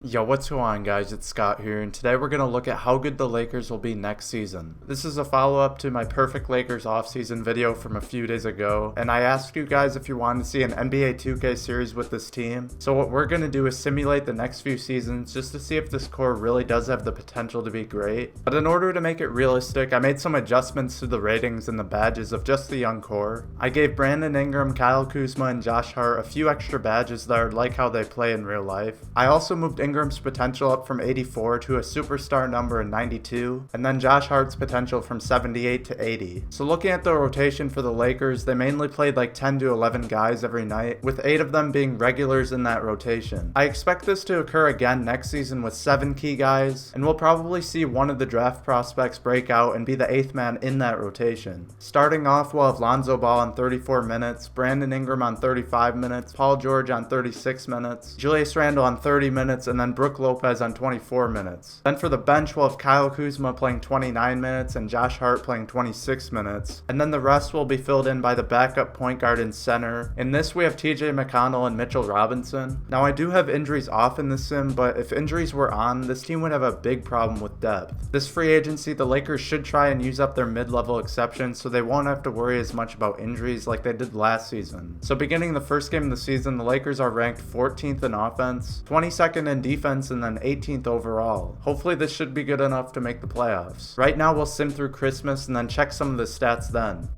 Yo, what's going on guys, it's Scott here, and today we're going to look at how good the Lakers will be next season. This is a follow-up to my Perfect Lakers offseason video from a few days ago, and I asked you guys if you wanted to see an NBA 2K series with this team. So what we're going to do is simulate the next few seasons just to see if this core really does have the potential to be great. But in order to make it realistic, I made some adjustments to the ratings and the badges of just the young core. I gave Brandon Ingram, Kyle Kuzma, and Josh Hart a few extra badges that are like how they play in real life. I also moved Ingram's potential up from 84 to a superstar number in 92, and then Josh Hart's potential from 78 to 80. So looking at the rotation for the Lakers, they mainly played like 10 to 11 guys every night, with 8 of them being regulars in that rotation. I expect this to occur again next season with 7 key guys, and we'll probably see one of the draft prospects break out and be the 8th man in that rotation. Starting off, we'll have Lonzo Ball on 34 minutes, Brandon Ingram on 35 minutes, Paul George on 36 minutes, Julius Randle on 30 minutes, and then Brook Lopez on 24 minutes. Then for the bench, we'll have Kyle Kuzma playing 29 minutes and Josh Hart playing 26 minutes. And then the rest will be filled in by the backup point guard and center. In this, we have TJ McConnell and Mitchell Robinson. Now, I do have injuries off in this sim, but if injuries were on, this team would have a big problem with depth. This free agency, the Lakers should try and use up their mid-level exceptions so they won't have to worry as much about injuries like they did last season. So beginning the first game of the season, the Lakers are ranked 14th in offense, 22nd in defense, and then 18th overall. Hopefully this should be good enough to make the playoffs. Right now we'll sim through Christmas and then check some of the stats then.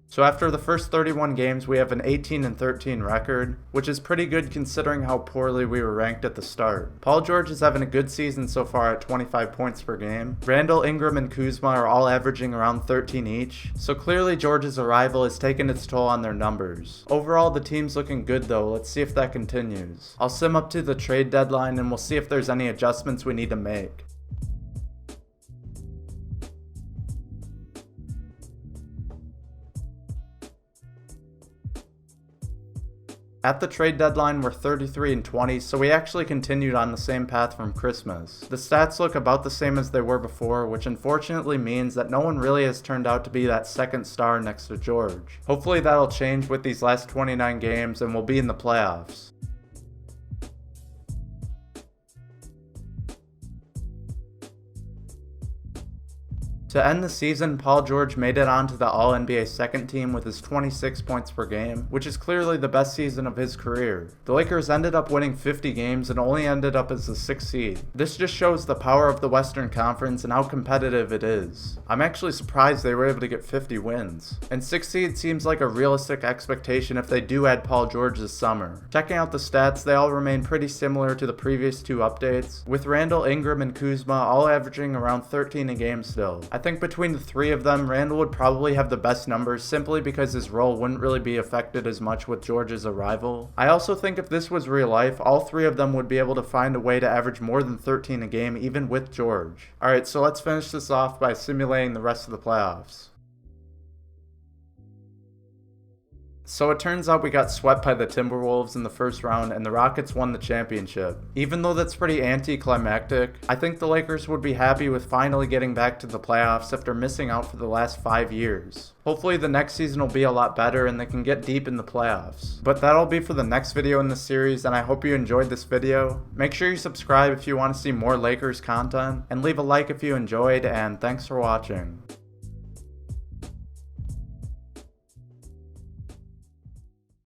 So after the first 31 games, we have an 18-13 record, which is pretty good considering how poorly we were ranked at the start. Paul George is having a good season so far at 25 points per game. Randle, Ingram, and Kuzma are all averaging around 13 each, so clearly George's arrival has taken its toll on their numbers. Overall, the team's looking good though. Let's see if that continues. I'll sim up to the trade deadline and we'll see if there's any adjustments we need to make. At the trade deadline, we're 33-20, so we actually continued on the same path from Christmas. The stats look about the same as they were before, which unfortunately means that no one really has turned out to be that second star next to George. Hopefully that'll change with these last 29 games and we'll be in the playoffs. To end the season, Paul George made it onto the All-NBA second team with his 26 points per game, which is clearly the best season of his career. The Lakers ended up winning 50 games and only ended up as the 6th seed. This just shows the power of the Western Conference and how competitive it is. I'm actually surprised they were able to get 50 wins. And 6th seed seems like a realistic expectation if they do add Paul George this summer. Checking out the stats, they all remain pretty similar to the previous 2 updates, with Randle, Ingram, and Kuzma all averaging around 13 a game still. I think between the 3 of them, Randle would probably have the best numbers simply because his role wouldn't really be affected as much with George's arrival. I also think if this was real life, all 3 of them would be able to find a way to average more than 13 a game even with George. Alright, so let's finish this off by simulating the rest of the playoffs. So it turns out we got swept by the Timberwolves in the first round and the Rockets won the championship. Even though that's pretty anticlimactic, I think the Lakers would be happy with finally getting back to the playoffs after missing out for the last 5 years. Hopefully the next season will be a lot better and they can get deep in the playoffs. But that'll be for the next video in the series, and I hope you enjoyed this video. Make sure you subscribe if you want to see more Lakers content, and leave a like if you enjoyed, and thanks for watching.